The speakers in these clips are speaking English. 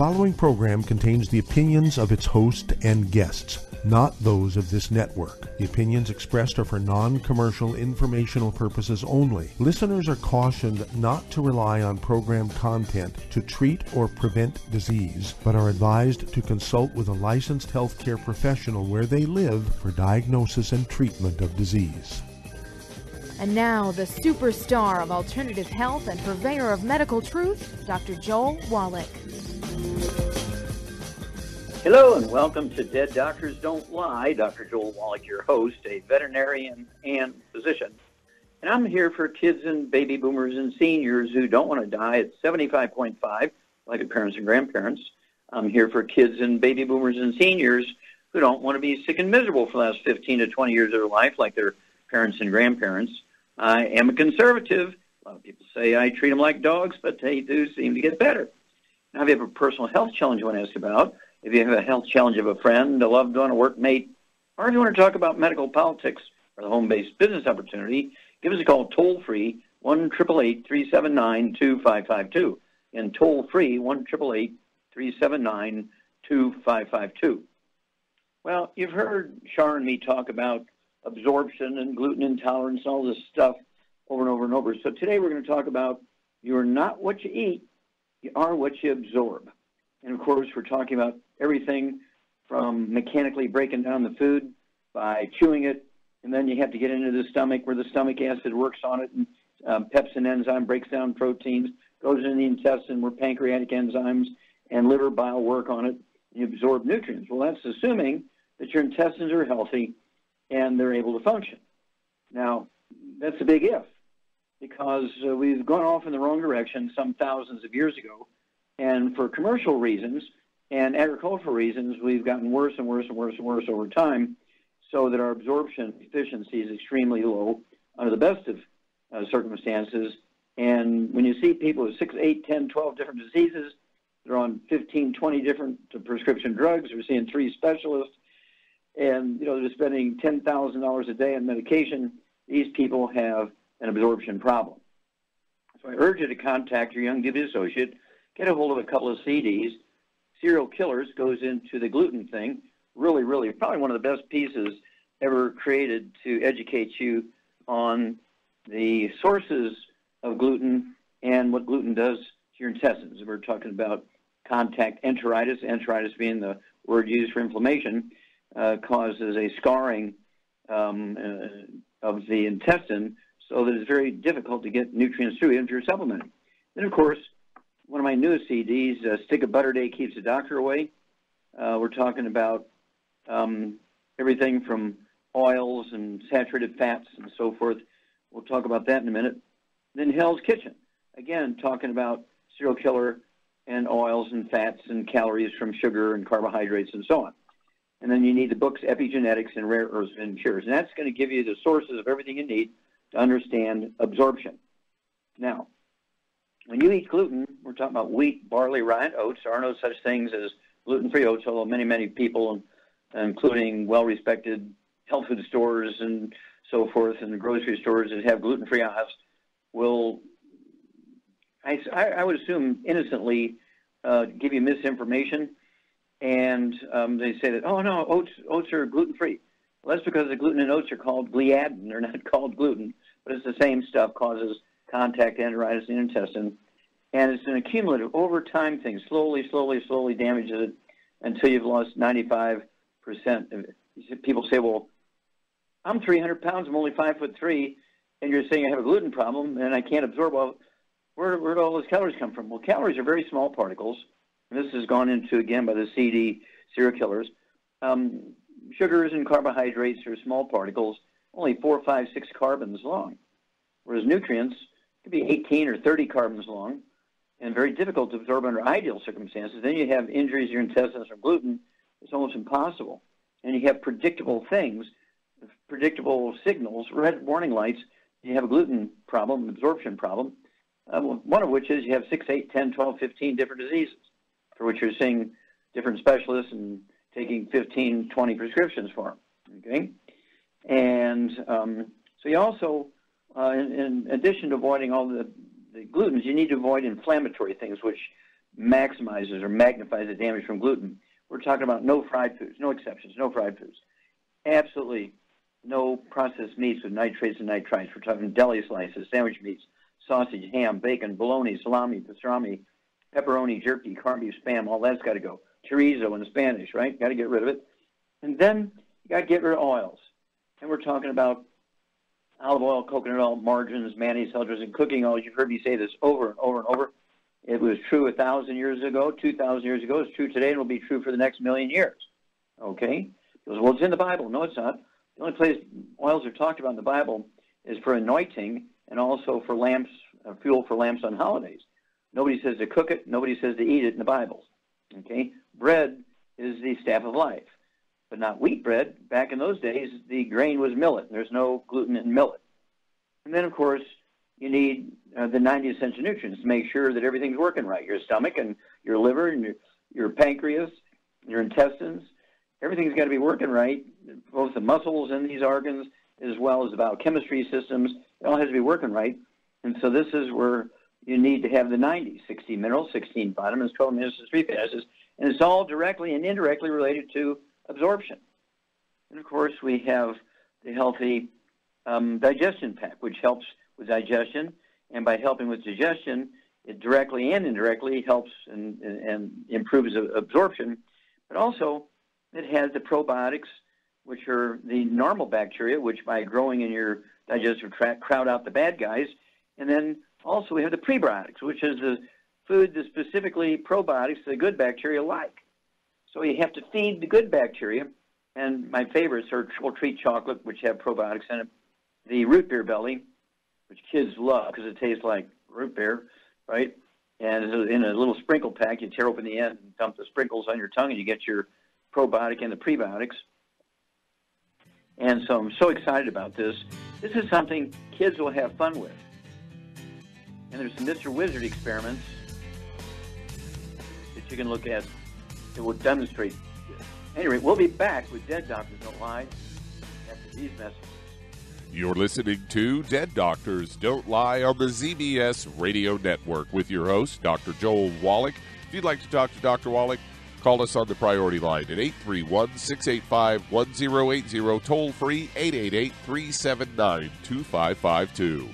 following program contains the opinions of its host and guests, not those of this network. The opinions expressed are for non-commercial informational purposes only. Listeners are cautioned not to rely on program content to treat or prevent disease, but are advised to consult with a licensed healthcare professional where they live for diagnosis and treatment of disease. And now, the superstar of alternative health and purveyor of medical truth, Dr. Joel Wallach. Hello and welcome to Dead Doctors Don't Lie. Dr. Joel Wallach, your host, a veterinarian and physician. And I'm here for kids and baby boomers and seniors who don't want to die at 75.5, like their parents and grandparents. I'm here for kids and baby boomers and seniors who don't want to be sick and miserable for the last 15 to 20 years of their life, like their parents and grandparents. I am a conservative. A lot of people say I treat them like dogs, but they do seem to get better. Now, if you have a personal health challenge you want to ask about, if you have a health challenge of a friend, a loved one, a workmate, or if you want to talk about medical politics or the home-based business opportunity, give us a call toll-free, 1-888-379-2552. And toll-free, 1-888-379-2552. Well, you've heard Shar and me talk about absorption and gluten intolerance and all this stuff over and over and over. So today we're going to talk about you're not what you eat, you are what you absorb. And, of course, we're talking about everything from mechanically breaking down the food by chewing it, and then you have to get into the stomach where the stomach acid works on it, and pepsin enzyme breaks down proteins, goes into the intestine where pancreatic enzymes and liver bile work on it, and you absorb nutrients. Well, that's assuming that your intestines are healthy and they're able to function. Now, that's a big if, because we've gone off in the wrong direction some thousands of years ago, and for commercial reasons and agricultural reasons, we've gotten worse and worse and worse and worse over time, so that our absorption efficiency is extremely low under the best of circumstances. And when you see people with 6, 8, 10, 12 different diseases, they're on 15, 20 different prescription drugs. We're seeing 3 specialists, and they're spending $10,000 a day on medication. These people have an absorption problem. So I urge you to contact your young duty associate, get a hold of a couple of CDs. Serial Killers goes into the gluten thing. Really, really, probably one of the best pieces ever created to educate you on the sources of gluten and what gluten does to your intestines. We're talking about contact enteritis, enteritis being the word used for inflammation, causes a scarring of the intestine so that it's very difficult to get nutrients through even if you're supplementing. Then, of course, one of my newest CDs, Stick of Butter Day Keeps the Doctor Away. We're talking about everything from oils and saturated fats and so forth. We'll talk about that in a minute. Then Hell's Kitchen, again, talking about serial killer and oils and fats and calories from sugar and carbohydrates and so on. And then you need the books Epigenetics and Rare Earths and Cures. And that's going to give you the sources of everything you need to understand absorption. Now, when you eat gluten, we're talking about wheat, barley, rye, and oats. There are no such things as gluten-free oats, although many, many people, including well-respected health food stores and so forth, and the grocery stores that have gluten-free aisles, will, I would assume, innocently give you misinformation. And they say that, oh, no, oats are gluten-free. Well, that's because the gluten in oats are called gliadin. They're not called gluten, but it's the same stuff, causes contact enteritis in the intestine. And it's an accumulative, over time thing, slowly damages it until you've lost 95% of it. People say, well, I'm 300 pounds, I'm only 5'3", and you're saying I have a gluten problem and I can't absorb. Well, where do all those calories come from? Well, calories are very small particles. And this has gone into, again, by the CD Serial Killers. Sugars and carbohydrates are small particles, only 4, 5, 6 carbons long, whereas nutrients could be 18 or 30 carbons long and very difficult to absorb under ideal circumstances. Then you have injuries to your intestines from gluten. It's almost impossible. And you have predictable things, predictable signals, red warning lights. You have a gluten problem, absorption problem, one of which is you have 6, 8, 10, 12, 15 different diseases for which you're seeing different specialists and taking 15, 20 prescriptions for them, okay? And so you also, in addition to avoiding all the glutens, you need to avoid inflammatory things, which maximizes or magnifies the damage from gluten. We're talking about no fried foods, no exceptions, no fried foods. Absolutely no processed meats with nitrates and nitrites. We're talking deli slices, sandwich meats, sausage, ham, bacon, bologna, salami, pastrami, pepperoni, jerky, corned beef, Spam, all that's got to go. Chorizo in Spanish, right? Got to get rid of it. And then you got to get rid of oils. And we're talking about olive oil, coconut oil, margarines, mayonnaise, and cooking oils. You've heard me say this over and over and over. It was true 1,000 years ago, 2,000 years ago. It's true today, and will be true for the next million years. Okay? Because, well, it's in the Bible. No, it's not. The only place oils are talked about in the Bible is for anointing and also for lamps, fuel for lamps on holidays. Nobody says to cook it. Nobody says to eat it in the Bible. Okay? Bread is the staff of life, but not wheat bread. Back in those days, the grain was millet. There's no gluten in millet. And then, of course, you need the 90 essential nutrients to make sure that everything's working right. Your stomach and your liver and your pancreas, your intestines, everything's got to be working right, both the muscles in these organs as well as the biochemistry systems. It all has to be working right. And so this is where you need to have the 90, 16 minerals, 16 vitamins, 12 minerals, 3 fatty acids, and it's all directly and indirectly related to absorption. And, of course, we have the healthy digestion pack, which helps with digestion, and by helping with digestion, it directly and indirectly helps and improves absorption, but also it has the probiotics, which are the normal bacteria, which by growing in your digestive tract crowd out the bad guys. And then also we have the prebiotics, which is the food that specifically probiotics the good bacteria like. So you have to feed the good bacteria. And my favorites are Triple Treat chocolate, which have probiotics in it, the root beer belly, which kids love because it tastes like root beer, right? And in a little sprinkle pack, you tear open the end and dump the sprinkles on your tongue, and you get your probiotic and the prebiotics. And so I'm so excited about this. This is something kids will have fun with. And there's some Mr. Wizard experiments that you can look at that will demonstrate this. Anyway, we'll be back with Dead Doctors Don't Lie after these messages. You're listening to Dead Doctors Don't Lie on the ZBS Radio Network with your host, Dr. Joel Wallach. If you'd like to talk to Dr. Wallach, call us on the priority line at 831-685-1080, toll free 888-379-2552.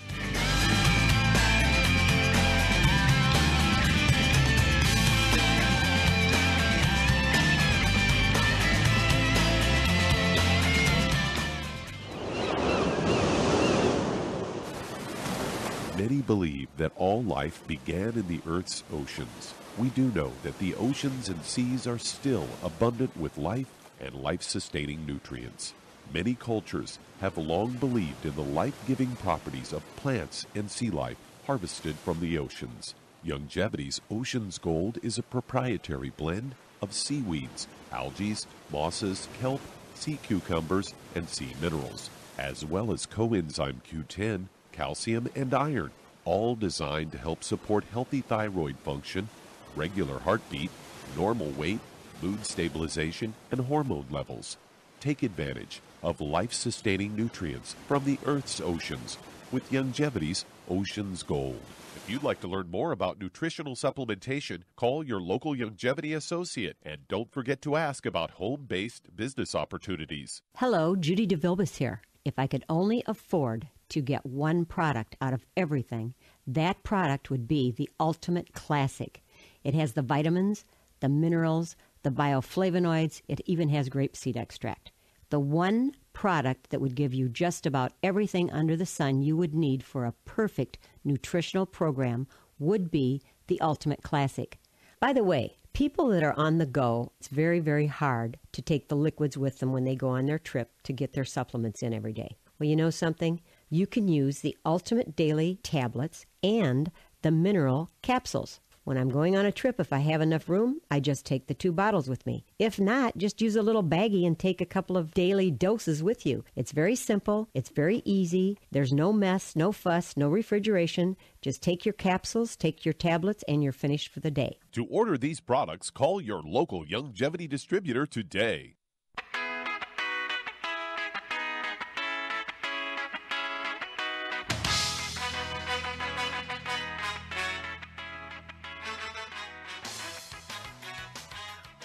Many believe that all life began in the Earth's oceans. We do know that the oceans and seas are still abundant with life and life-sustaining nutrients. Many cultures have long believed in the life-giving properties of plants and sea life harvested from the oceans. Longevity's Ocean's Gold is a proprietary blend of seaweeds, algae, mosses, kelp, sea cucumbers, and sea minerals, as well as coenzyme Q10, calcium, and iron, all designed to help support healthy thyroid function, regular heartbeat, normal weight, mood stabilization, and hormone levels. Take advantage of life-sustaining nutrients from the Earth's oceans with Longevity's Ocean's Gold. If you'd like to learn more about nutritional supplementation, call your local Longevity associate, and don't forget to ask about home-based business opportunities. Hello, Judy DeVilbus here. If I could only afford to get one product out of everything, that product would be the Ultimate Classic. It has the vitamins, the minerals, the bioflavonoids. It even has grapeseed extract. The one product that would give you just about everything under the sun you would need for a perfect nutritional program would be the Ultimate Classic. By the way, people that are on the go, it's very, very hard to take the liquids with them when they go on their trip to get their supplements in every day. Well, you know something? You can use the Ultimate Daily Tablets and the Mineral Capsules. When I'm going on a trip, if I have enough room, I just take the 2 bottles with me. If not, just use a little baggie and take a couple of daily doses with you. It's very simple. It's very easy. There's no mess, no fuss, no refrigeration. Just take your capsules, take your tablets, and you're finished for the day. To order these products, call your local Longevity distributor today.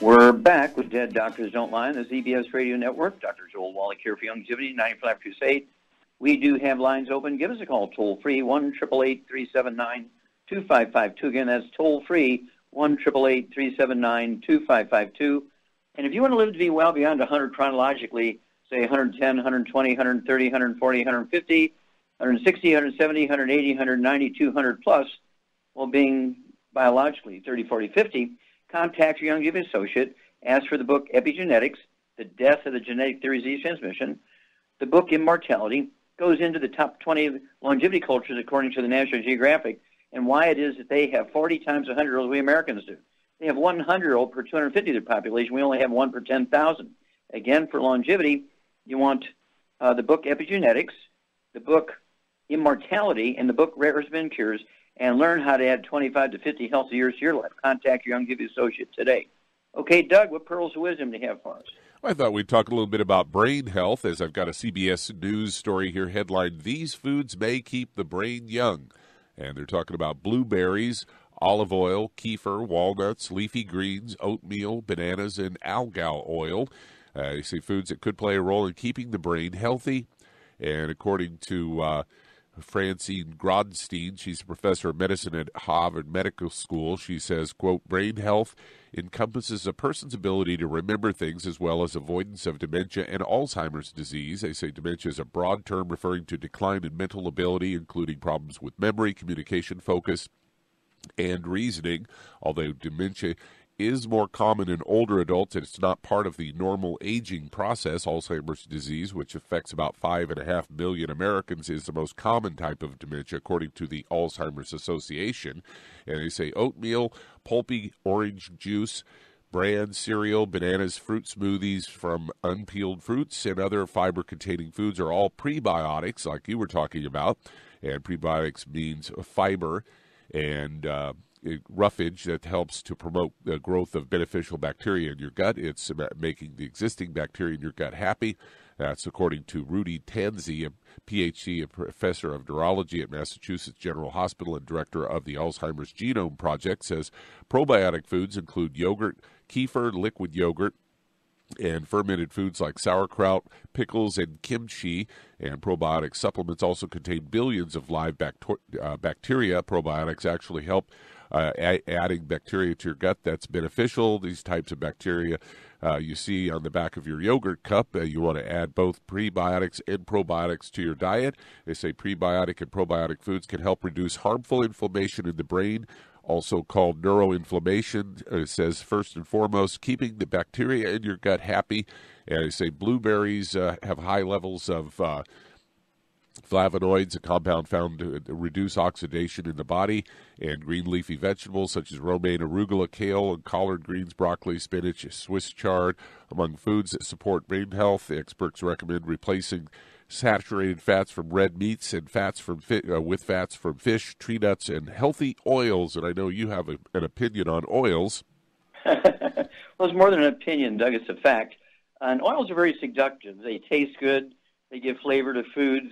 We're back with Dead Doctors Don't Lie on the ZBS Radio Network. Dr. Joel Wallach here for Longevity, 95 Crusade. We do have lines open. Give us a call, toll-free, 1-888-379-2552. Again, that's toll-free, 1-888-379-2552. And if you want to live to be well beyond 100 chronologically, say 110, 120, 130, 140, 150, 160, 170, 180, 190, 200 plus, while being biologically 30, 40, 50, contact your longevity associate, ask for the book Epigenetics, The Death of the Genetic Theory of Disease Transmission. The book Immortality goes into the top 20 longevity cultures according to the National Geographic and why it is that they have 40 times 100-year-olds we Americans do. They have 100-year-old per 250 of their population. We only have one per 10,000. Again, for longevity, you want the book Epigenetics, the book Immortality, and the book Rare Earths and Cures, and learn how to add 25 to 50 healthy years to your life. Contact your longevity associate today. Okay, Doug, what pearls of wisdom do you have for us? I thought we'd talk a little bit about brain health, as I've got a CBS News story here headlined, "These Foods May Keep the Brain Young." And they're talking about blueberries, olive oil, kefir, walnuts, leafy greens, oatmeal, bananas, and algal oil. They say foods that could play a role in keeping the brain healthy. And according to Francine Grodstein, she's a professor of medicine at Harvard Medical School. She says, quote, "Brain health encompasses a person's ability to remember things as well as avoidance of dementia and Alzheimer's disease." They say dementia is a broad term referring to decline in mental ability, including problems with memory, communication, focus, and reasoning. Although dementia is more common in older adults, and it's not part of the normal aging process. Alzheimer's disease, which affects about 5.5 million Americans, is the most common type of dementia, according to the Alzheimer's Association. And they say oatmeal, pulpy orange juice, bran, cereal, bananas, fruit smoothies from unpeeled fruits, and other fiber-containing foods are all prebiotics, like you were talking about. And prebiotics means fiber and roughage that helps to promote the growth of beneficial bacteria in your gut. It's about making the existing bacteria in your gut happy. That's according to Rudy Tanzi, a PhD, a professor of neurology at Massachusetts General Hospital and director of the Alzheimer's Genome Project, says probiotic foods include yogurt, kefir, liquid yogurt, and fermented foods like sauerkraut, pickles, and kimchi. And probiotic supplements also contain billions of live bacteria. Probiotics actually help adding bacteria to your gut that's beneficial. These types of bacteria you see on the back of your yogurt cup. You want to add both prebiotics and probiotics to your diet. They say prebiotic and probiotic foods can help reduce harmful inflammation in the brain, also called neuroinflammation. It says, first and foremost, keeping the bacteria in your gut happy. And they say blueberries have high levels of flavonoids, a compound found to reduce oxidation in the body, and green leafy vegetables such as romaine, arugula, kale, and collard greens, broccoli, spinach, Swiss chard, among foods that support brain health. The experts recommend replacing saturated fats from red meats and fats from with fats from fish, tree nuts, and healthy oils. And I know you have an opinion on oils. Well, it's more than an opinion, Doug. It's a fact. And oils are very seductive. They taste good. They give flavor to foods,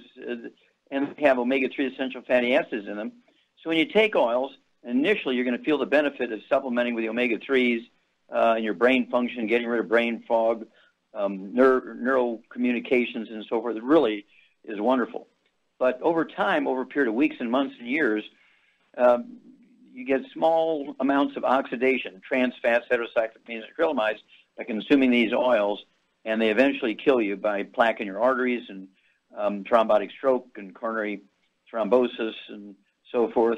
and they have omega-3 essential fatty acids in them. So when you take oils, initially you're going to feel the benefit of supplementing with the omega-3s in your brain function, getting rid of brain fog, neural communications, and so forth. It really is wonderful. But over time, over a period of weeks and months and years, you get small amounts of oxidation, trans fats, heterocyclic acrylamides, by consuming these oils, and they eventually kill you by plaque in your arteries and thrombotic stroke and coronary thrombosis and so forth.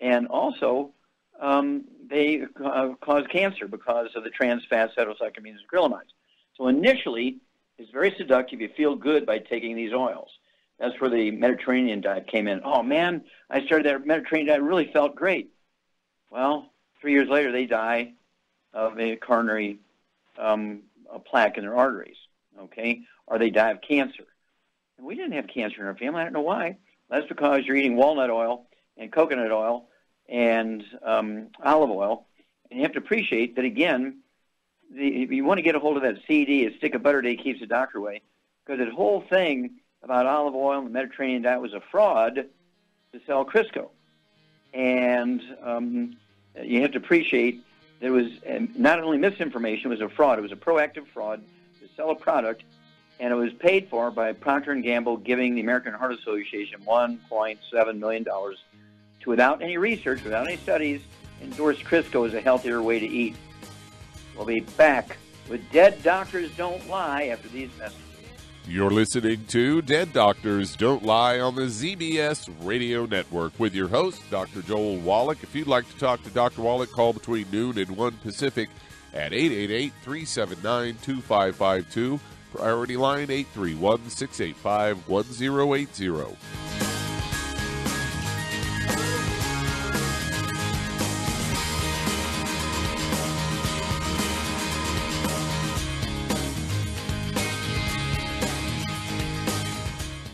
And also, they cause cancer because of the trans fats, heterocyclamines, and acrylamides. So initially, it's very seductive. You feel good by taking these oils. That's where the Mediterranean diet came in. Oh, man, I started that Mediterranean diet, really felt great. Well, 3 years later, they die of a coronary a plaque in their arteries, okay? Or they die of cancer. And we didn't have cancer in our family. I don't know why. That's because you're eating walnut oil and coconut oil and olive oil. And you have to appreciate that, again, if you want to get a hold of that CD, a stick of butter a day keeps the doctor away, because the whole thing about olive oil and the Mediterranean diet was a fraud to sell Crisco. And you have to appreciate There was not only misinformation, it was a fraud. It was a proactive fraud to sell a product, and it was paid for by Procter & Gamble giving the American Heart Association $1.7 million to, without any research, without any studies, endorse Crisco as a healthier way to eat. We'll be back with Dead Doctors Don't Lie after these messages. You're listening to Dead Doctors Don't Lie on the ZBS Radio Network with your host, Dr. Joel Wallach. If you'd like to talk to Dr. Wallach, call between noon and 1 Pacific at 888-379-2552. Priority line 831-685-1080.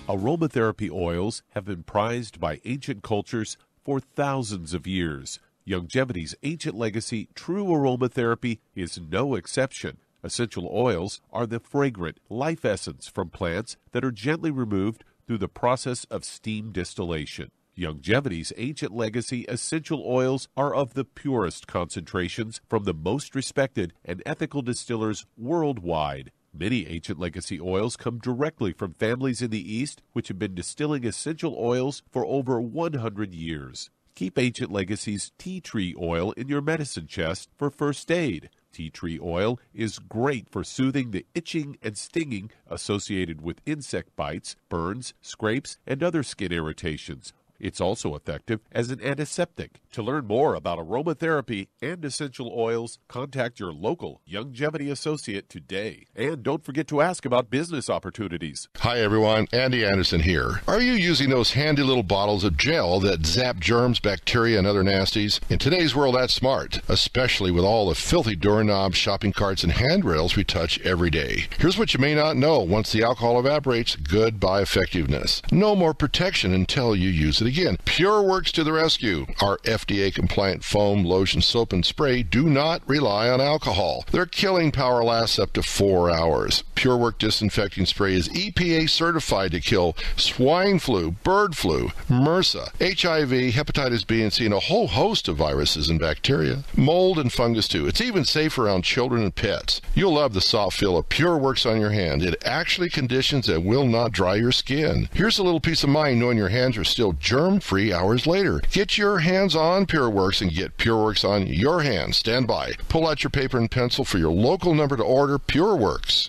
Aromatherapy oils have been prized by ancient cultures for thousands of years. Longevity's ancient legacy, true aromatherapy, is no exception. Essential oils are the fragrant life essence from plants that are gently removed through the process of steam distillation. Longevity's ancient legacy essential oils are of the purest concentrations from the most respected and ethical distillers worldwide. Many ancient legacy oils come directly from families in the East which have been distilling essential oils for over 100 years. Keep Ancient Legacy's tea tree oil in your medicine chest for first aid. Tea tree oil is great for soothing the itching and stinging associated with insect bites, burns, scrapes, and other skin irritations. It's also effective as an antiseptic. To learn more about aromatherapy and essential oils, contact your local Longevity associate today. And don't forget to ask about business opportunities. Hi everyone, Andy Anderson here. Are you using those handy little bottles of gel that zap germs, bacteria, and other nasties? In today's world, that's smart, especially with all the filthy doorknobs, shopping carts, and handrails we touch every day. Here's what you may not know. Once the alcohol evaporates, goodbye effectiveness. No more protection until you use it again. PureWorks to the rescue. Our FDA-compliant foam, lotion, soap, and spray do not rely on alcohol. Their killing power lasts up to 4 hours. PureWorks disinfecting spray is EPA certified to kill swine flu, bird flu, MRSA, HIV, hepatitis B and C, and a whole host of viruses and bacteria. Mold and fungus too. It's even safe around children and pets. You'll love the soft feel of PureWorks on your hand. It actually conditions and will not dry your skin. Here's a little peace of mind knowing your hands are still germ-free hours later. Get your hands on PureWorks and get PureWorks on your hands. Stand by. Pull out your paper and pencil for your local number to order PureWorks.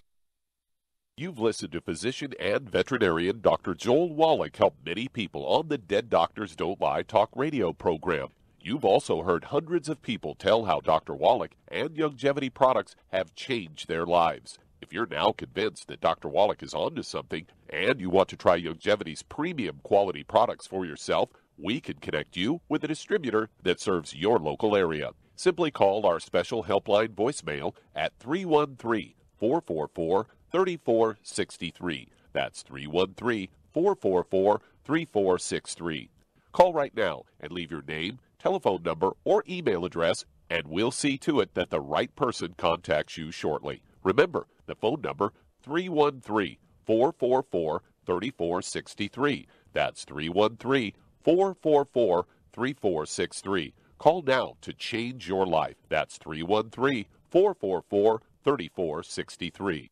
You've listened to physician and veterinarian Dr. Joel Wallach help many people on the Dead Doctors Don't Lie talk radio program. You've also heard hundreds of people tell how Dr. Wallach and Longevity products have changed their lives. If you're now convinced that Dr. Wallach is onto something and you want to try Longevity's premium quality products for yourself, we can connect you with a distributor that serves your local area. Simply call our special helpline voicemail at 313-444-3463. That's 313-444-3463. Call right now and leave your name, telephone number, or email address, and we'll see to it that the right person contacts you shortly. Remember, the phone number, 313-444-3463. That's 313-444-3463. Call now to change your life. That's 313-444-3463.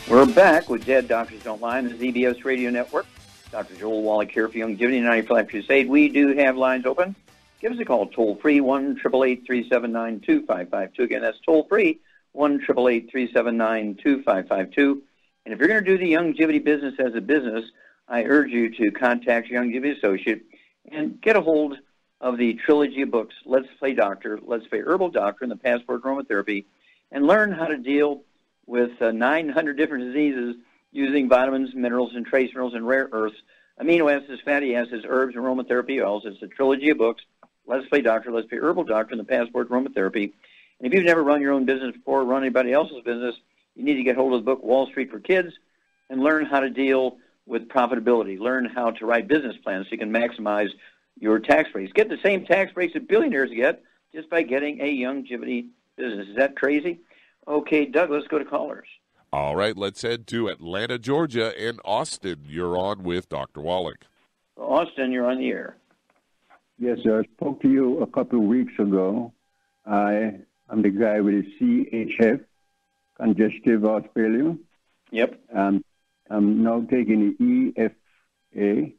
We're back with Dead Doctors Don't Lie on the ZBS Radio Network. Dr. Joel Wallach here for Longevity 95 Crusade. We do have lines open. Give us a call, toll-free, 1-888-379-2552. Again, that's toll-free, 1-888-379-2552. And if you're going to do the Longevity business as a business, I urge you to contact your Longevity associate and get a hold of the trilogy of books, Let's Play Doctor, Let's Play Herbal Doctor, and the Passport Aromatherapy, and learn how to deal with 900 different diseases using vitamins, minerals, and trace minerals and rare earths, amino acids, fatty acids, herbs, and aromatherapy oils. It's a trilogy of books, Let's Play Doctor, Let's Play Herbal Doctor, and the Passport Aromatherapy. And if you've never run your own business before or run anybody else's business, you need to get hold of the book Wall Street for Kids and learn how to deal with profitability. Learn how to write business plans so you can maximize your tax breaks. Get the same tax breaks that billionaires get just by getting a Longevity business. Is that crazy? Okay, Doug, let's go to callers. All right, let's head to Atlanta, Georgia, and Austin. You're on with Dr. Wallach. Austin, you're on the air. Yes, sir. I spoke to you a couple of weeks ago. I'm the guy with the CHF, congestive heart failure. Yep. I'm now taking the EFA.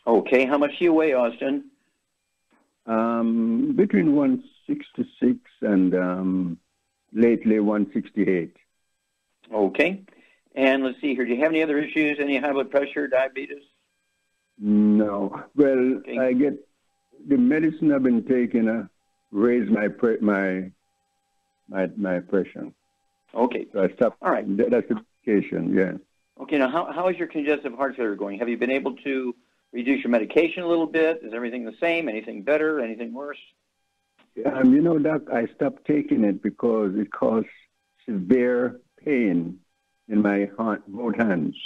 Okay, how much do you weigh, Austin? Between 166 and lately 168. Okay. And let's see here. Do you have any other issues? Any high blood pressure, diabetes? No. Well, Okay. I get the medicine I've been taking raise my pressure. Okay. So I stopped. All right. That's the medication. Yeah. Okay, now how is your congestive heart failure going? Have you been able to reduce your medication a little bit? Is everything the same? Anything better? Anything worse? Doc, I stopped taking it because it caused severe pain in my both hands.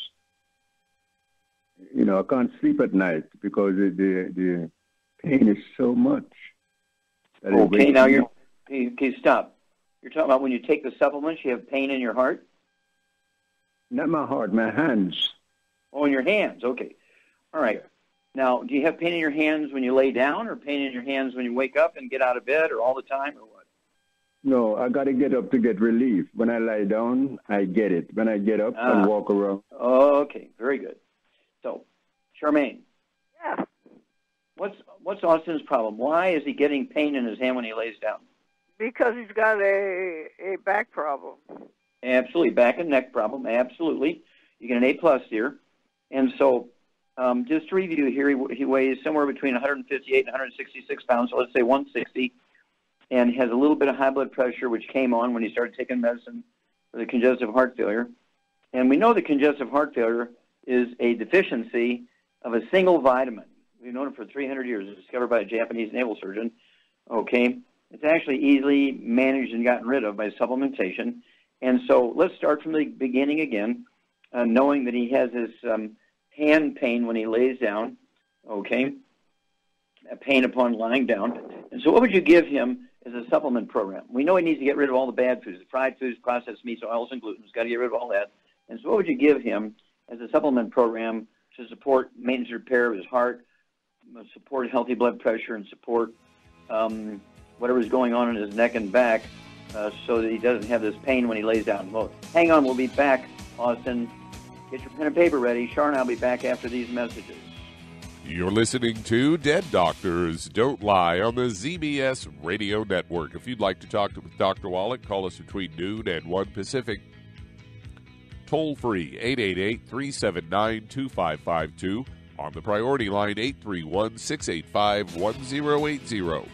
I can't sleep at night because the pain is so much. Okay, now okay, stop. You're talking about when you take the supplements, you have pain in your heart? Not my heart, my hands. Oh, in your hands. Okay. All right. Now, do you have pain in your hands when you lay down or pain in your hands when you wake up and get out of bed or all the time or what? No, I got to get up to get relief. When I lie down, I get it. When I get up and walk around. Okay, very good. So, Charmaine. Yes. What's Austin's problem? Why is he getting pain in his hand when he lays down? Because he's got a back problem. Absolutely, back and neck problem. Absolutely, you get an A+ here, and so just to review here, he weighs somewhere between 158 and 166 pounds. So let's say 160, and has a little bit of high blood pressure, which came on when he started taking medicine for the congestive heart failure. And we know that congestive heart failure is a deficiency of a single vitamin. We've known it for 300 years. It was discovered by a Japanese naval surgeon. Okay, it's actually easily managed and gotten rid of by supplementation. And so let's start from the beginning again, knowing that he has this hand pain when he lays down, okay, a pain upon lying down. And so what would you give him as a supplement program? We know he needs to get rid of all the bad foods, the fried foods, processed meats, oils, and gluten. He's got to get rid of all that. And so what would you give him as a supplement program to support maintenance and repair of his heart, support healthy blood pressure, and support whatever's going on in his neck and back so that he doesn't have this pain when he lays down? Well, hang on, we'll be back, Austin. Get your pen and paper ready. Char and I will be back after these messages. You're listening to Dead Doctors Don't Lie on the ZBS Radio Network. If you'd like to talk with Dr. Wallach, call us between noon and 1 Pacific. Toll free, 888-379-2552. On the priority line, 831-685-1080.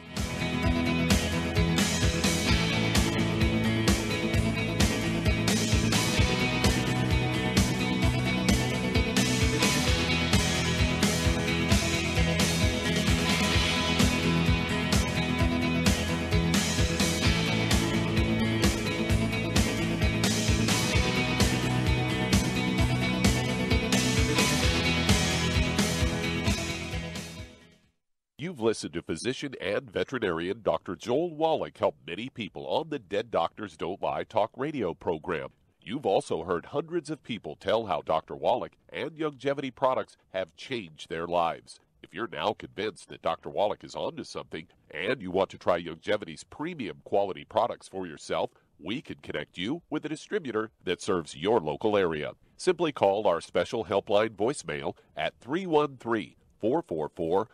You've listened to physician and veterinarian Dr. Joel Wallach help many people on the Dead Doctors Don't Lie talk radio program. You've also heard hundreds of people tell how Dr. Wallach and Youngevity products have changed their lives. If you're now convinced that Dr. Wallach is onto something and you want to try Youngevity's premium quality products for yourself, we can connect you with a distributor that serves your local area. Simply call our special helpline voicemail at 313-444-3463.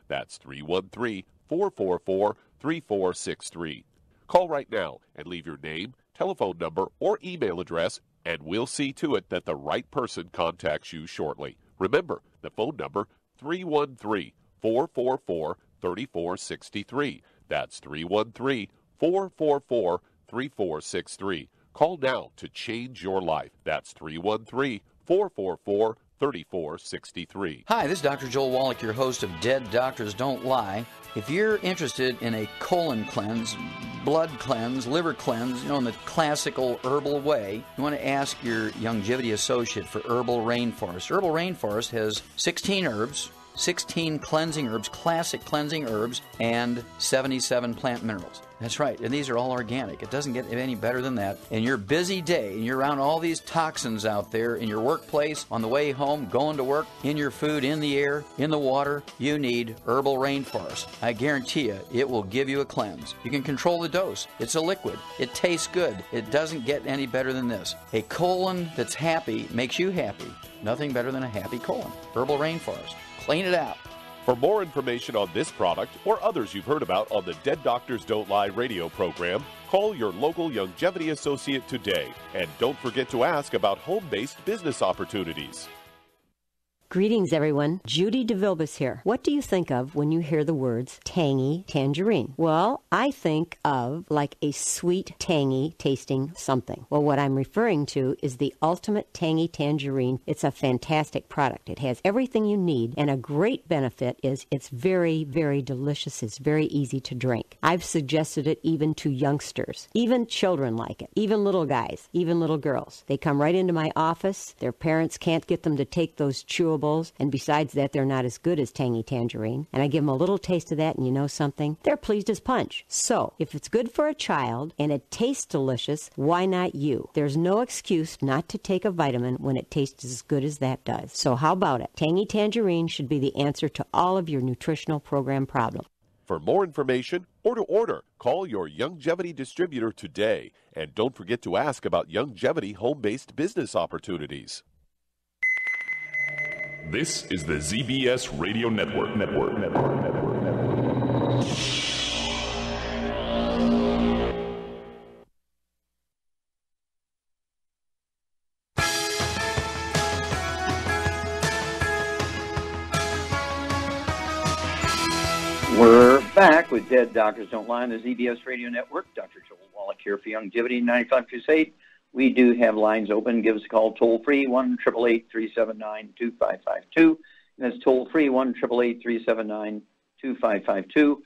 That's 313-444-3463. Call right now and leave your name, telephone number, or email address, and we'll see to it that the right person contacts you shortly. Remember, the phone number, 313-444-3463. That's 313-444-3463. Call now to change your life. That's 313-444-3463. Hi, this is Dr. Joel Wallach, your host of Dead Doctors Don't Lie. If you're interested in a colon cleanse, blood cleanse, liver cleanse, in the classical herbal way, you want to ask your Youngevity associate for Herbal Rainforest. Herbal Rainforest has 16 herbs, 16 cleansing herbs, classic cleansing herbs, and 77 plant minerals. That's right, and these are all organic. It doesn't get any better than that. In your busy day, and you're around all these toxins out there, in your workplace, on the way home, going to work, in your food, in the air, in the water, you need Herbal Rainforest. I guarantee you, it will give you a cleanse. You can control the dose. It's a liquid. It tastes good. It doesn't get any better than this. A colon that's happy makes you happy. Nothing better than a happy colon. Herbal Rainforest. Clean it out. For more information on this product or others you've heard about on the Dead Doctors Don't Lie radio program, call your local Longevity associate today. And don't forget to ask about home-based business opportunities. Greetings, everyone. Judy DeVilbus here. What do you think of when you hear the words tangy tangerine? Well, I think of like a sweet, tangy tasting something. Well, what I'm referring to is the Ultimate Tangy Tangerine. It's a fantastic product. It has everything you need, and a great benefit is it's very, very delicious. It's very easy to drink. I've suggested it even to youngsters. Even children like it. Even little guys. Even little girls. They come right into my office. Their parents can't get them to take those chewables, and besides that, they're not as good as Tangy Tangerine. And I give them a little taste of that, and you know something? They're pleased as punch. So, if it's good for a child and it tastes delicious, why not you? There's no excuse not to take a vitamin when it tastes as good as that does. So how about it? Tangy Tangerine should be the answer to all of your nutritional program problems. For more information or to order, call your Longevity distributor today. And don't forget to ask about Longevity home-based business opportunities. This is the ZBS Radio Network. We're back with Dead Doctors Don't Lie on the ZBS Radio Network. Dr. Joel Wallach here for Longevity 95 Crusade. We do have lines open. Give us a call toll-free, 1-888-379-2552. And that's toll-free, 1-888-379-2552.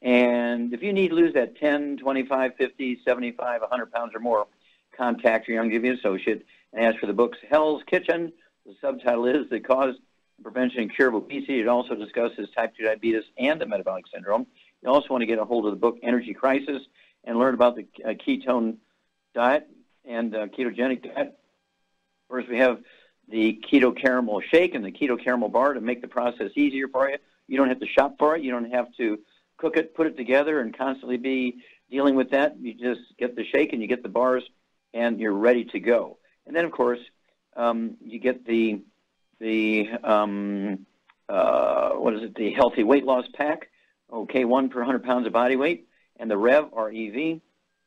And if you need to lose that 10, 25, 50, 75, 100 pounds or more, contact your Longevity associate and ask for the books Hell's Kitchen. The subtitle is The Cause, Prevention, and Cure of Obesity. It also discusses type 2 diabetes and the metabolic syndrome. You also want to get a hold of the book Energy Crisis and learn about the ketone diet and ketogenic diet. First, we have the keto caramel shake and the keto caramel bar to make the process easier for you. You don't have to shop for it. You don't have to cook it, put it together, and constantly be dealing with that. You just get the shake and you get the bars, and you're ready to go. And then, of course, you get the Healthy Weight Loss Pack. Okay, 1 per 100 pounds of body weight, and the Rev, R-E-V.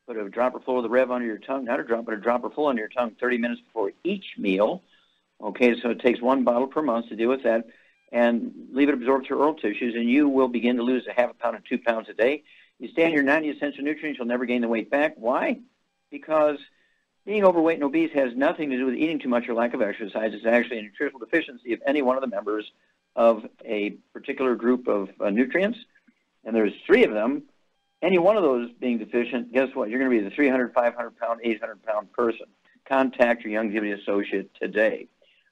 Put a dropper full of the Rev under your tongue, not a drop, but a dropper full under your tongue 30 minutes before each meal. Okay, so it takes 1 bottle per month to deal with that, and leave it absorb through oral tissues, and you will begin to lose a half a pound to 2 pounds a day. You stay on your 90 essential nutrients, you'll never gain the weight back. Why? Because being overweight and obese has nothing to do with eating too much or lack of exercise. It's actually a nutritional deficiency of any one of the members of a particular group of nutrients, and there's 3 of them. Any one of those being deficient, guess what? You're going to be the 300, 500-pound, 800-pound person. Contact your Longevity associate today.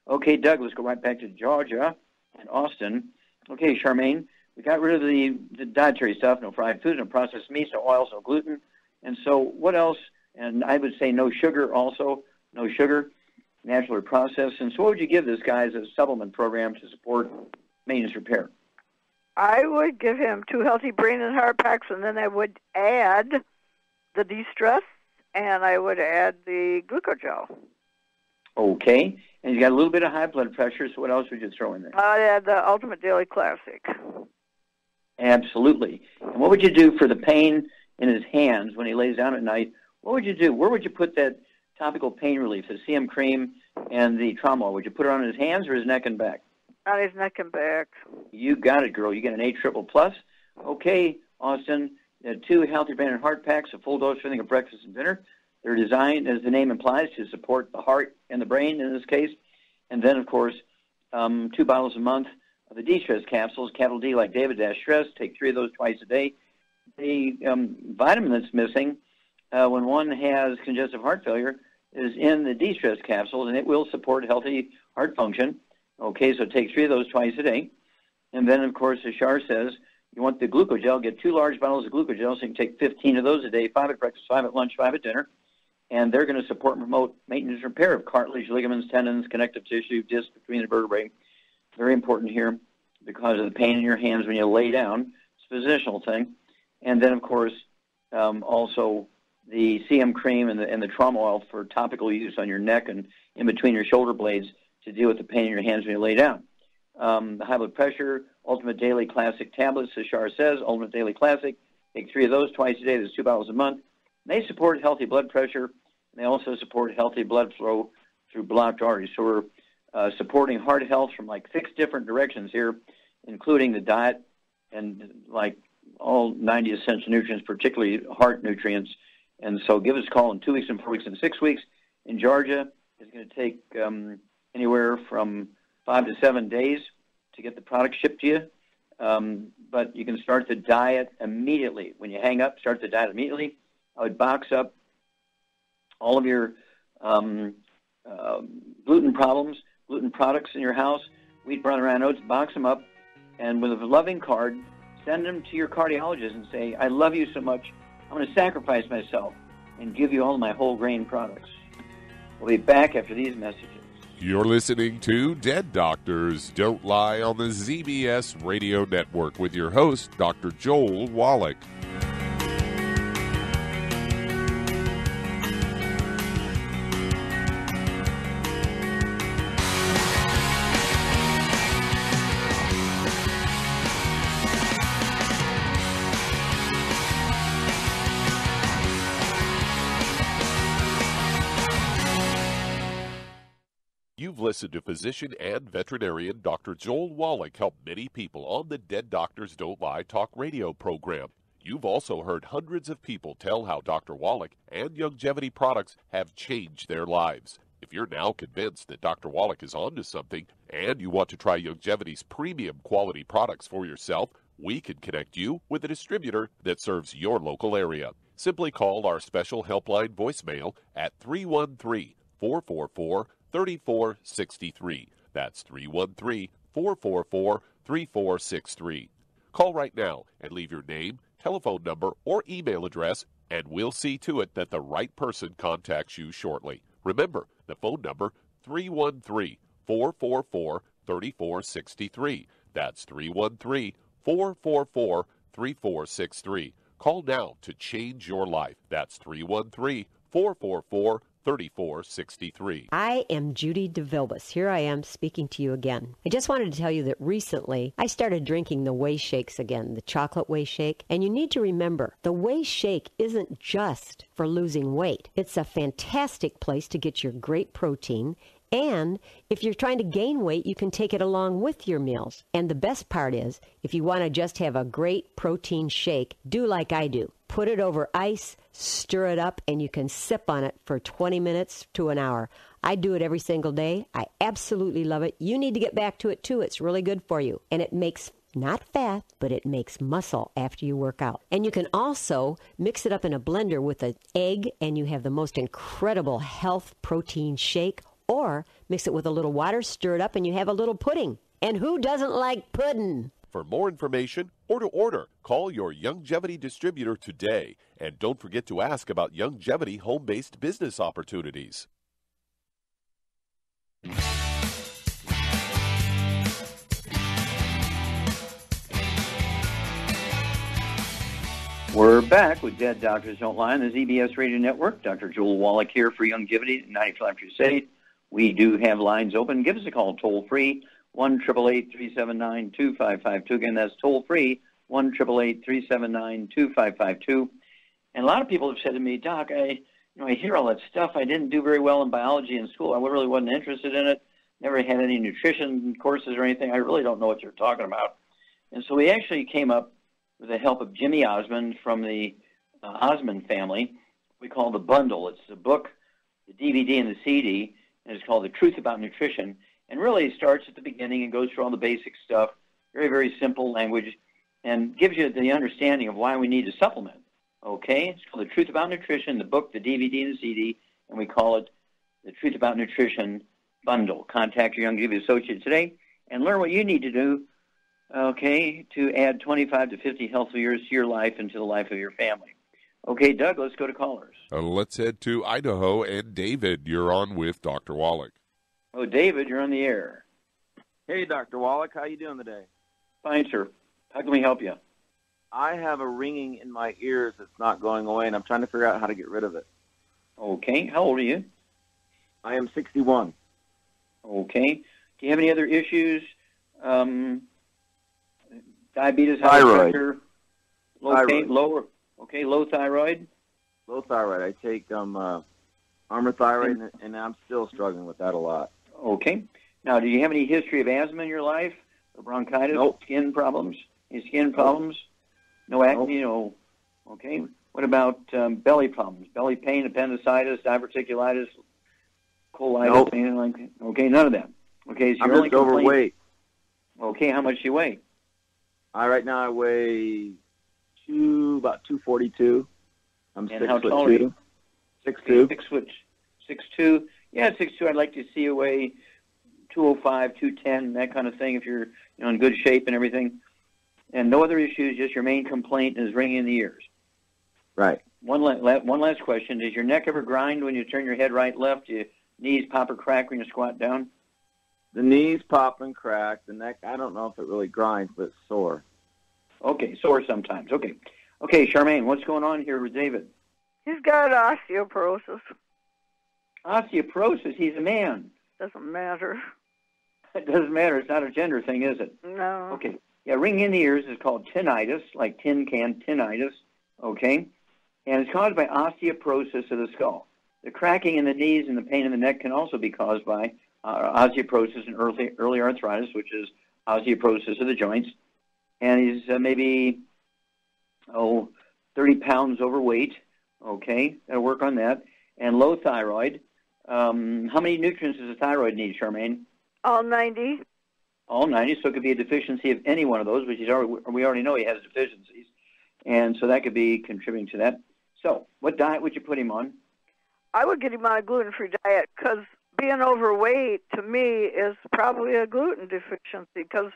Okay, Doug, let's go right back to Georgia and Austin. Okay, Charmaine, we got rid of the dietary stuff, no fried foods, no processed meats, no oils, no gluten. And so what else? And I would say no sugar also, no sugar, natural or processed. And so what would you give this guy as a supplement program to support maintenance repair? I would give him 2 healthy brain and heart packs, and then I would add the de-stress, and I would add the glucogel. Okay. And you got a little bit of high blood pressure, so what else would you throw in there? I'd add the Ultimate Daily Classic. Absolutely. And what would you do for the pain in his hands when he lays down at night? What would you do? Where would you put that topical pain relief, the CM cream and the trauma? Would you put it on his hands or his neck and back? On his neck and back. You got it, girl. You get an A triple plus. Okay, Austin, 2 healthy brain and heart packs, a full dose for breakfast and dinner. They're designed, as the name implies, to support the heart and the brain in this case. And then, of course, 2 bottles a month of the D-Stress capsules, Capital D like David Stress. Take 3 of those twice a day. The vitamin that's missing when one has congestive heart failure is in the D-Stress capsules, and it will support healthy heart function. Okay, so take 3 of those twice a day. And then, of course, as Shar says, you want the glucogel, get 2 large bottles of glucogel, so you can take 15 of those a day, 5 at breakfast, 5 at lunch, 5 at dinner. And they're going to support and promote maintenance and repair of cartilage, ligaments, tendons, connective tissue, disc between the vertebrae. Very important here because of the pain in your hands when you lay down. It's a positional thing. And then, of course, also the CM cream and the trauma oil for topical use on your neck and in between your shoulder blades to deal with the pain in your hands when you lay down. The high blood pressure, Ultimate Daily Classic tablets, as Shar says, Ultimate Daily Classic. Take 3 of those twice a day. There's 2 bottles a month. They support healthy blood pressure, and they also support healthy blood flow through blocked arteries. So we're supporting heart health from like 6 different directions here, including the diet and like all 90 essential nutrients, particularly heart nutrients. And so give us a call in 2 weeks and 4 weeks and 6 weeks. In Georgia, it's going to take anywhere from 5 to 7 days to get the product shipped to you. But you can start the diet immediately. When you hang up, start the diet immediately. I would box up all of your gluten problems, gluten products in your house, wheat, brown, rye oats, box them up, and with a loving card, send them to your cardiologist and say, I love you so much, I'm going to sacrifice myself and give you all of my whole grain products. We'll be back after these messages. You're listening to Dead Doctors Don't Lie on the ZBS Radio Network with your host, Dr. Joel Wallach. You've listened to physician and veterinarian Dr. Joel Wallach help many people on the Dead Doctors Don't Lie talk radio program. You've also heard hundreds of people tell how Dr. Wallach and Youngevity products have changed their lives. If you're now convinced that Dr. Wallach is onto something and you want to try Youngevity's premium quality products for yourself, we can connect you with a distributor that serves your local area. Simply call our special helpline voicemail at 313-444-3463. That's 313-444-3463. Call right now and leave your name, telephone number, or email address, and we'll see to it that the right person contacts you shortly. Remember, the phone number, 313-444-3463. That's 313-444-3463. Call now to change your life. That's 313-444-3463. 3463. I am Judy DeVilbus. Here I am speaking to you again. I just wanted to tell you that recently I started drinking the Whey Shakes again, the chocolate Whey Shake. And you need to remember, the Whey Shake isn't just for losing weight. It's a fantastic place to get your great protein. And if you're trying to gain weight, you can take it along with your meals. And the best part is, if you want to just have a great protein shake, do like I do. Put it over ice, stir it up, and you can sip on it for 20 minutes to an hour. I do it every single day. I absolutely love it. You need to get back to it, too. It's really good for you. And it makes not fat, but it makes muscle after you work out. And you can also mix it up in a blender with an egg, and you have the most incredible health protein shake. Or mix it with a little water, stir it up, and you have a little pudding. And who doesn't like pudding? For more information or to order, call your Youngevity distributor today. And don't forget to ask about Youngevity home-based business opportunities. We're back with Dead Doctors Don't Lie on the ZBS Radio Network. Dr. Joel Wallach here for Youngevity 95 Crusade. We do have lines open. Give us a call toll-free, 1-888-379-2552. Again, that's toll-free, 1-888-379-2552. And a lot of people have said to me, Doc, I hear all that stuff. I didn't do very well in biology in school. I really wasn't interested in it. Never had any nutrition courses or anything. I really don't know what you're talking about. And so we actually came up with the help of Jimmy Osmond from the Osmond family. We call the bundle. It's the book, the DVD, and the CD, and it's called The Truth About Nutrition. And really it starts at the beginning and goes through all the basic stuff, very, very simple language, and gives you the understanding of why we need to supplement. Okay? It's called The Truth About Nutrition, the book, the DVD, and the CD, and we call it The Truth About Nutrition Bundle. Contact your Youngevity associate today and learn what you need to do okay, to add 25 to 50 healthy years to your life and to the life of your family. Okay, Doug, let's go to callers. Let's head to Idaho. And David, you're on with Dr. Wallach. Oh, David, you're on the air. Hey, Dr. Wallach, how you doing today? Fine, sir. How can we help you? I have a ringing in my ears that's not going away, and I'm trying to figure out how to get rid of it. Okay. How old are you? I am 61. Okay. Do you have any other issues? Diabetes, high Thyroid. pressure, Thyroid. Low thyroid? Low thyroid. I take Armour Thyroid, and I'm still struggling with that a lot. Okay. Now, do you have any history of asthma in your life? Or bronchitis? Nope. Skin problems? Any skin problems? No acne? No. Okay. What about belly problems? Belly pain, appendicitis, diverticulitis, colitis, Nope. anything like that? Okay, none of that. Okay, so I'm you're only just overweight. Okay, how much do you weigh? Right now I weigh about 242. I'm And 6 how foot tall are you? 2. 6'2". 6'2". Yeah, 6'2". I'd like to see you weigh 205, 210, that kind of thing, if you're in good shape and everything. And no other issues, just your main complaint is ringing in the ears. Right. One last question. Does your neck ever grind when you turn your head right, left? Do your knees pop or crack when you squat down? The knees pop and crack. The neck, I don't know if it really grinds, but it's sore. Okay, sore sometimes. Okay, Charmaine, what's going on here with David? He's got osteoporosis. Osteoporosis? He's a man. Doesn't matter. It doesn't matter. It's not a gender thing, is it? No. Okay. Yeah, ringing in the ears is called tinnitus, like tin can, tinnitus, okay? And it's caused by osteoporosis of the skull. The cracking in the knees and the pain in the neck can also be caused by osteoporosis and early arthritis, which is osteoporosis of the joints. And he's maybe, 30 pounds overweight, okay? Got to work on that. And low thyroid. How many nutrients does the thyroid need, Charmaine? All 90. All 90, so it could be a deficiency of any one of those, which we already know he has deficiencies. And so that could be contributing to that. So what diet would you put him on? I would get him on a gluten-free diet because being overweight, to me, is probably a gluten deficiency because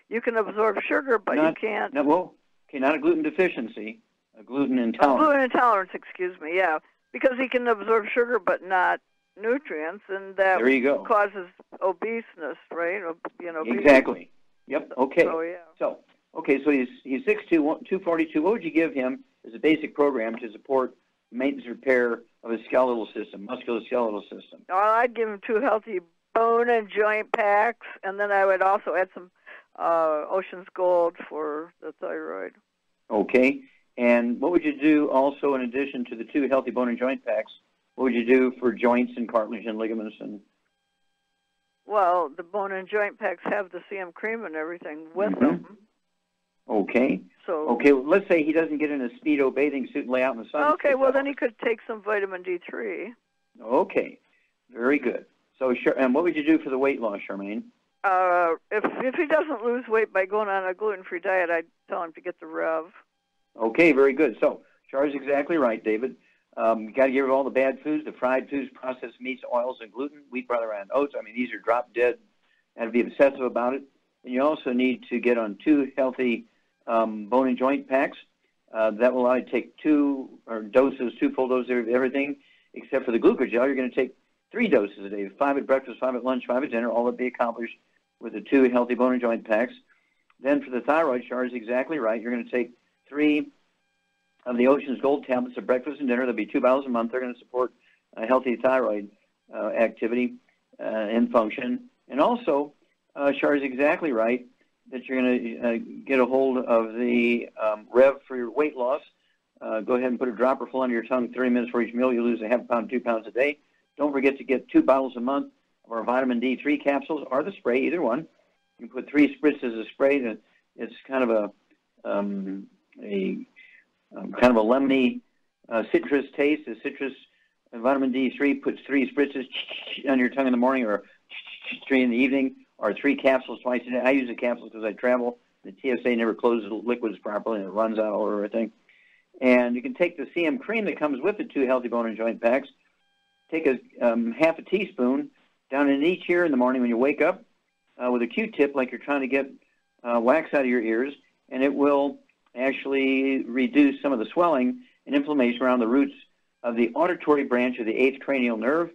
you can absorb sugar, but you can't. Not a gluten deficiency, a gluten intolerance. Gluten intolerance, excuse me, yeah. Because he can absorb sugar but not nutrients, and that there you go. Causes obeseness, right? Obesity. Exactly. Yep. Okay. So, yeah. So he's 6'2", 242. What would you give him as a basic program to support maintenance repair of his skeletal system, musculoskeletal system? I'd give him 2 healthy bone and joint packs, and then I would also add some Ocean's Gold for the thyroid. Okay. And what would you do also in addition to the 2 healthy bone and joint packs? What would you do for joints and cartilage and ligaments? Well, the bone and joint packs have the CM cream and everything with them. Okay. So. Well, let's say he doesn't get in a Speedo bathing suit and lay out in the sun. Okay, well, then he could take some vitamin D3. Okay. Very good. So, and what would you do for the weight loss, Charmaine? If he doesn't lose weight by going on a gluten-free diet, I'd tell him to get the Rev. Okay, very good. So, Char's exactly right, David. You got to get rid of all the bad foods, the fried foods, processed meats, oils, and gluten, wheat, barley, and oats. I mean, these are drop dead, and be obsessive about it. And you also need to get on 2 healthy bone and joint packs. That will allow you to take 2 full doses of everything, except for the glucogel. You're going to take 3 doses a day, 5 at breakfast, 5 at lunch, 5 at dinner. All that be accomplished with the 2 healthy bone and joint packs. Then for the thyroid, Char is exactly right. You're going to take 3 of the Ocean's Gold tablets at breakfast and dinner. There'll be 2 bottles a month. They're going to support healthy thyroid activity and function. And also, Char is exactly right that you're going to get a hold of the Rev for your weight loss. Go ahead and put a dropper full under your tongue 30 minutes for each meal. You'll lose a half pound, 2 pounds a day. Don't forget to get 2 bottles a month of our vitamin D3 capsules or the spray, either one. You can put 3 spritzes of spray. And it's kind of a lemony citrus taste. The citrus vitamin D3 puts 3 spritzes on your tongue in the morning or 3 in the evening or 3 capsules twice a day. I use the capsules because I travel. The TSA never closes the liquids properly and it runs out all over everything. And you can take the CM cream that comes with the 2 healthy bone and joint packs. Take a half a teaspoon down in each ear in the morning when you wake up with a Q-tip like you're trying to get wax out of your ears, and it will actually reduce some of the swelling and inflammation around the roots of the auditory branch of the 8th cranial nerve.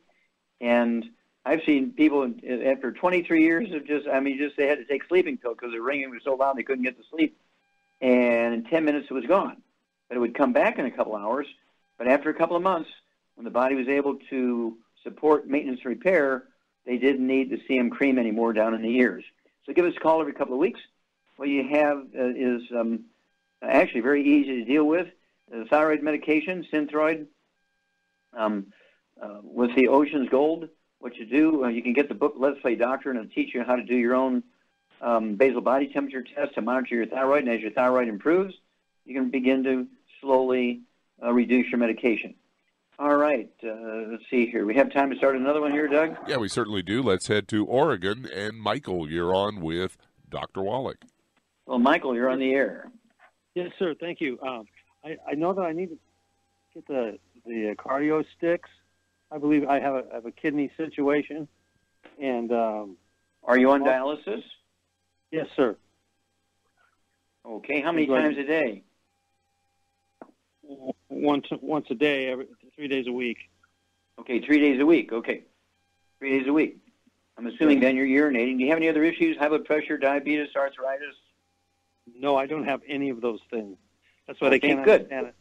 And I've seen people after 23 years of they had to take sleeping pills because the ringing was so loud they couldn't get to sleep. And in 10 minutes it was gone. But it would come back in a couple hours. But after a couple of months, when the body was able to support maintenance and repair, they didn't need the CM cream anymore down in the ears. So give us a call every couple of weeks. What you have is actually very easy to deal with. The thyroid medication, Synthroid, with the Ocean's Gold. What you do, you can get the book Let's Play Doctor, and it'll teach you how to do your own basal body temperature test to monitor your thyroid. And as your thyroid improves, you can begin to slowly reduce your medication. All right, let's see here. We have time to start another one here, Doug? Yeah, we certainly do. Let's head to Oregon. And Michael, you're on with Dr. Wallach. Well, Michael, you're on the air. Yes, sir. Thank you. I know that I need to get the cardio sticks. I believe I have a kidney situation. And are you on dialysis? Yes, sir. Okay. How many times a day? Once a day, 3 days a week. Okay, 3 days a week. Okay, 3 days a week. I'm assuming then you're urinating. Do you have any other issues? High blood pressure, diabetes, arthritis? No, I don't have any of those things. That's why I can't Good. understand it.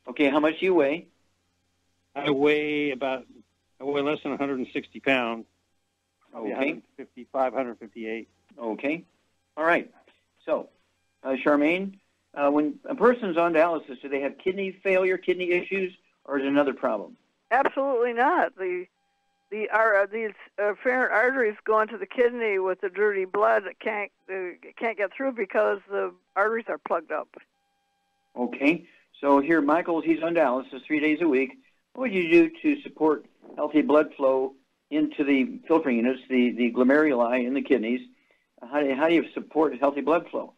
Okay, how much do you weigh? I weigh less than 160 pounds. Probably 155, 158. Okay. All right. So, Charmaine, when a person's on dialysis, do they have kidney failure, kidney issues, or is it another problem? Absolutely not. These afferent arteries go into the kidney with the dirty blood that can't get through because the arteries are plugged up. Okay. So here, Michael, he's on dialysis 3 days a week. What would you do to support healthy blood flow into the filtering units, the glomeruli in the kidneys? How do you support healthy blood flow?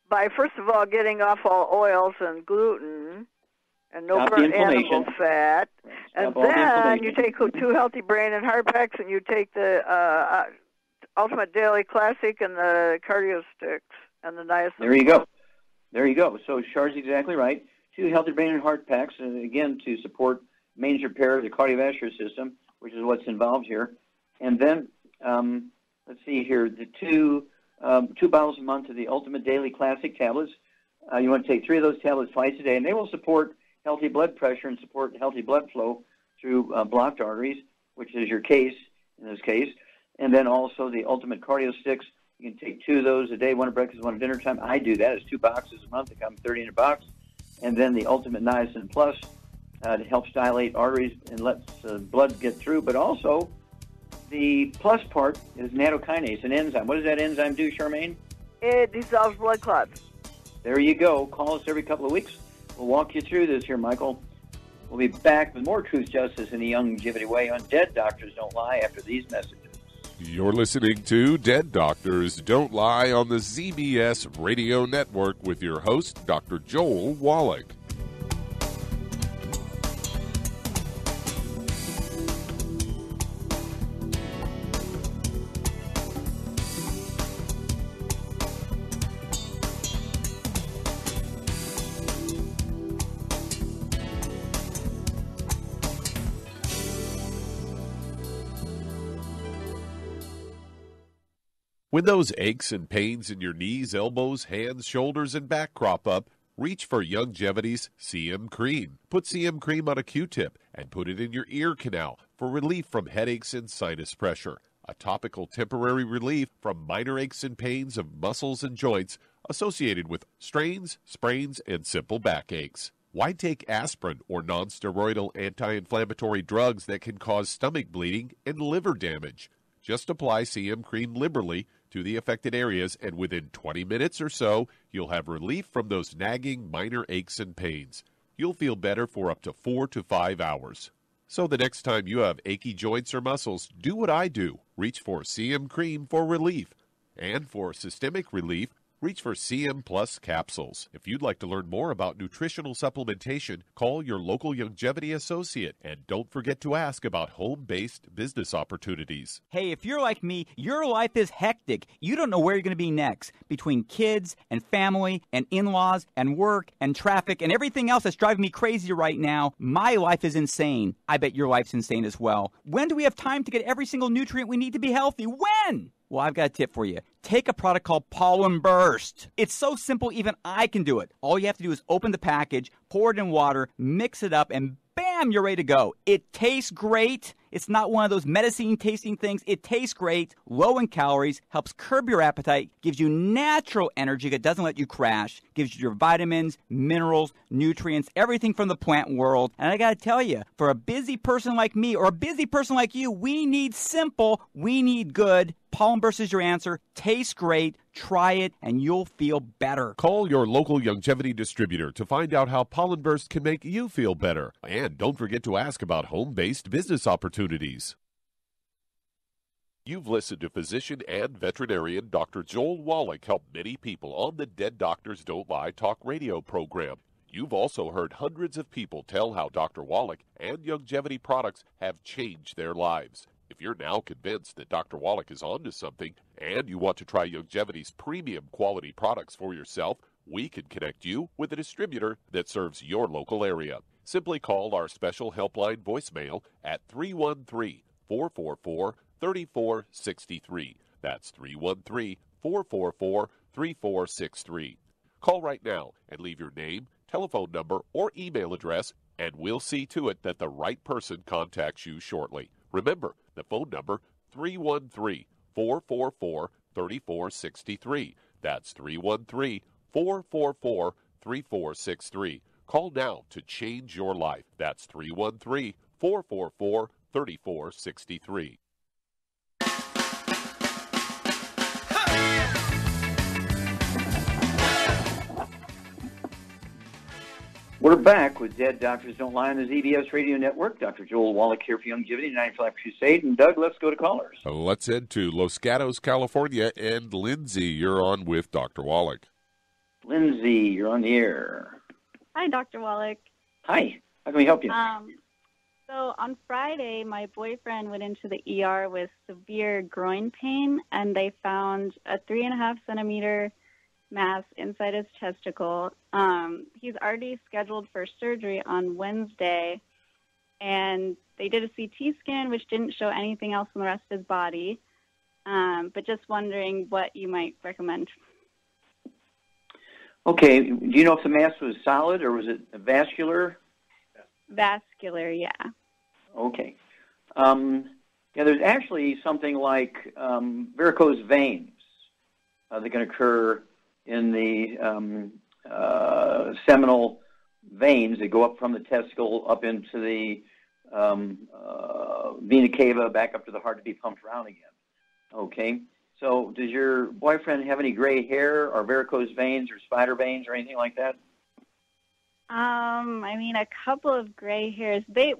By, first of all, getting off all oils and gluten and no burnt animal fat. And then you take 2 healthy brain and heart packs, and you take the Ultimate Daily Classic and the cardio sticks and the niacin. There you go. There you go. So Char's exactly right. 2 healthy brain and heart packs, and again, to support maintenance repair of the cardiovascular system, which is what's involved here. And then, let's see here, the 2 bottles a month of the Ultimate Daily Classic tablets. You want to take 3 of those tablets twice a day, and they will support healthy blood pressure and support healthy blood flow through blocked arteries, which is your case in this case. And then also the Ultimate Cardio Sticks. You can take 2 of those a day, one at breakfast, one at dinner time. I do that. It's 2 boxes a month. They come 30 in a box. And then the Ultimate Niacin Plus it helps dilate arteries and lets blood get through. But also, the plus part is nattokinase, an enzyme. What does that enzyme do, Charmaine? It dissolves blood clots. There you go. Call us every couple of weeks. We'll walk you through this here, Michael. We'll be back with more Truth, Justice, in the Longevity Way on Dead Doctors Don't Lie after these messages. You're listening to Dead Doctors Don't Lie on the ZBS Radio Network with your host, Dr. Joel Wallach. When those aches and pains in your knees, elbows, hands, shoulders, and back crop up, reach for Longevity's CM Cream. Put CM Cream on a Q-tip and put it in your ear canal for relief from headaches and sinus pressure. A topical temporary relief from minor aches and pains of muscles and joints associated with strains, sprains, and simple backaches. Why take aspirin or non-steroidal anti-inflammatory drugs that can cause stomach bleeding and liver damage? Just apply CM Cream liberally to the affected areas, and within 20 minutes or so, you'll have relief from those nagging minor aches and pains. You'll feel better for up to 4 to 5 hours. So the next time you have achy joints or muscles, do what I do. Reach for CM Cream for relief. And for systemic relief, reach for CM Plus capsules. If you'd like to learn more about nutritional supplementation, call your local longevity associate, and don't forget to ask about home-based business opportunities. Hey, if you're like me, your life is hectic. You don't know where you're going to be next. Between kids and family and in-laws and work and traffic and everything else that's driving me crazy right now, my life is insane. I bet your life's insane as well. When do we have time to get every single nutrient we need to be healthy? When? Well, I've got a tip for you. Take a product called Pollen Burst. It's so simple, even I can do it. All you have to do is open the package, pour it in water, mix it up, and bam, you're ready to go. It tastes great. It's not one of those medicine-tasting things. It tastes great, low in calories, helps curb your appetite, gives you natural energy that doesn't let you crash, gives you your vitamins, minerals, nutrients, everything from the plant world. And I got to tell you, for a busy person like me or a busy person like you, we need simple, we need good. Pollen Burst is your answer. Tastes great. Try it, and you'll feel better. Call your local longevity distributor to find out how Pollen Burst can make you feel better. And don't forget to ask about home-based business opportunities. You've listened to physician and veterinarian Dr. Joel Wallach help many people on the Dead Doctors Don't Lie talk radio program. You've also heard hundreds of people tell how Dr. Wallach and longevity products have changed their lives. If you're now convinced that Dr. Wallach is onto something and you want to try Longevity's premium quality products for yourself, we can connect you with a distributor that serves your local area. Simply call our special helpline voicemail at 313-444-3463. That's 313-444-3463. Call right now and leave your name, telephone number, or email address, and we'll see to it that the right person contacts you shortly. Remember, the phone number, 313-444-3463. That's 313-444-3463. Call now to change your life. That's 313-444-3463. We're back with Dead Doctors Don't Lie on the ZBS Radio Network. Dr. Joel Wallach here for Longevity, 9 for Life Crusade. And Doug, let's go to callers. Let's head to Los Gatos, California. And Lindsay, you're on with Dr. Wallach. Lindsay, you're on the air. Hi, Dr. Wallach. Hi. How can we help you? So on Friday, my boyfriend went into the ER with severe groin pain, and they found a 3.5 centimeter mass inside his testicle. He's already scheduled for surgery on Wednesday, and they did a CT scan, which didn't show anything else in the rest of his body, but just wondering what you might recommend. Okay. Do you know if the mass was solid or was it vascular? Vascular, yeah. Okay. Yeah, there's actually something like varicose veins that can occur in the seminal veins that go up from the testicle up into the vena cava, back up to the heart to be pumped around again. Okay. So does your boyfriend have any gray hair or varicose veins or spider veins or anything like that? I mean, a couple of gray hairs. The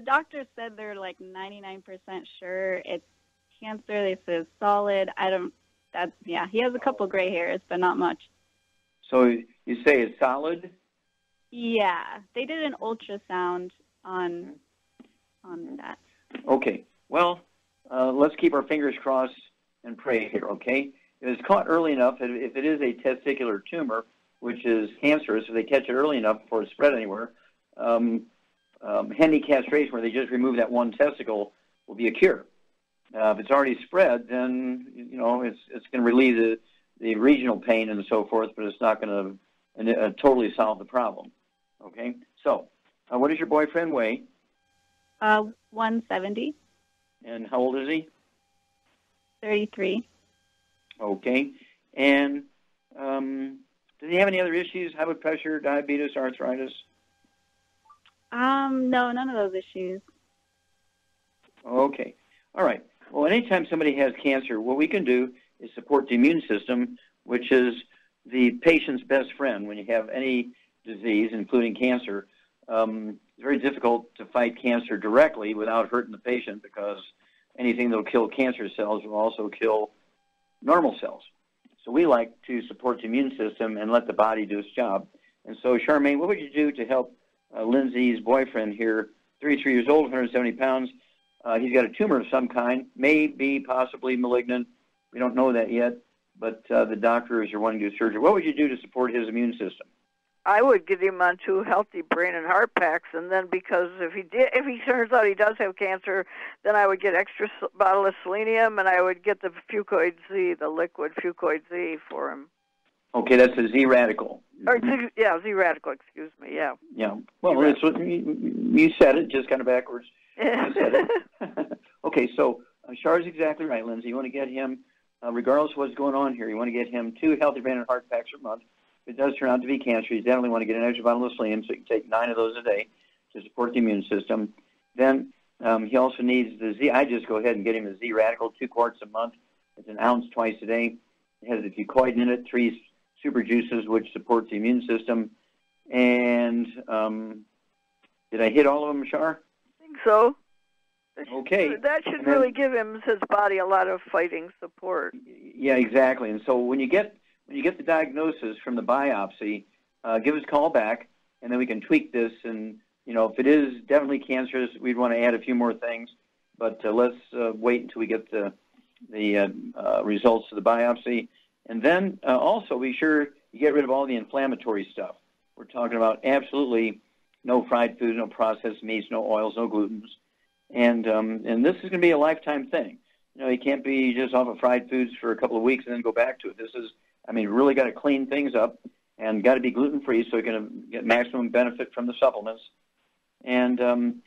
doctor said they're like 99% sure it's cancer. They said it's solid. He has a couple of gray hairs, but not much. So you say it's solid? Yeah, they did an ultrasound on that. Okay. Well, let's keep our fingers crossed and pray here, okay? If it's caught early enough, if it is a testicular tumor, which is cancerous, if they catch it early enough before it spread anywhere, Hendy castration, where they just remove that one testicle, will be a cure. If it's already spread, then it's going to relieve the regional pain and so forth, but it's not going to totally solve the problem. Okay. So, what does your boyfriend weigh? 170. And how old is he? 33. Okay. And does he have any other issues? High blood pressure, diabetes, arthritis? No, none of those issues. Okay. All right. Well, anytime somebody has cancer, what we can do is support the immune system, which is the patient's best friend. When you have any disease, including cancer, it's very difficult to fight cancer directly without hurting the patient, because anything that will kill cancer cells will also kill normal cells. So we like to support the immune system and let the body do its job. And so, Charmaine, what would you do to help Lindsay's boyfriend here, 33 years old, 170 pounds? He's got a tumor of some kind, may be possibly malignant. We don't know that yet, but the doctors are wanting to do surgery. What would you do to support his immune system? I would get him on 2 healthy brain and heart packs, and then because if he turns out he does have cancer, then I would get extra bottle of selenium, and I would get the Fucoid Z, the liquid Fucoid Z for him. Okay, that's a Z radical. Or Z radical. Excuse me. Yeah. Yeah. Well, it's what you said it, just kind of backwards. You said it. Okay, so Char's exactly right, Lindsay. You want to get him, regardless of what's going on here, you want to get him 2 healthy brain and heart packs a month. If it does turn out to be cancer, you definitely want to get an extra bottle of selenium, so you can take 9 of those a day to support the immune system. Then he also needs the Z. I just go ahead and get him the Z Radical, 2 quarts a month. It's an ounce twice a day. It has the fucoid in it, 3 super juices, which supports the immune system. And did I hit all of them, Char? I think so. Okay. That should really give his body a lot of fighting support. Yeah, exactly. And so when you get the diagnosis from the biopsy, give us a call back, and then we can tweak this. And, if it is definitely cancerous, we'd want to add a few more things. But let's wait until we get the results of the biopsy. And then also be sure you get rid of all the inflammatory stuff. We're talking about absolutely no fried foods, no processed meats, no oils, no glutens. And this is going to be a lifetime thing. You can't be just off of fried foods for a couple of weeks and then go back to it. This is, really got to clean things up and got to be gluten-free so you're going to get maximum benefit from the supplements. And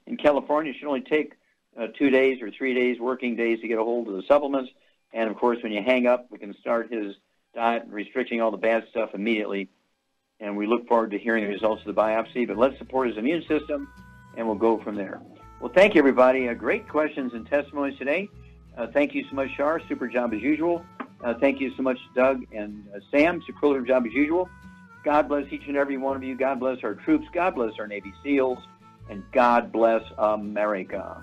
in California, you should only take 2 days or 3 days, working days, to get a hold of the supplements. And, of course, when you hang up, we can start his diet and restricting all the bad stuff immediately. And we look forward to hearing the results of the biopsy. But let's support his immune system, and we'll go from there. Well, thank you, everybody. Great questions and testimonies today. Thank you so much, Char. Super job as usual. Thank you so much, Doug and Sam. Superlative job as usual. God bless each and every one of you. God bless our troops. God bless our Navy SEALs. And God bless America.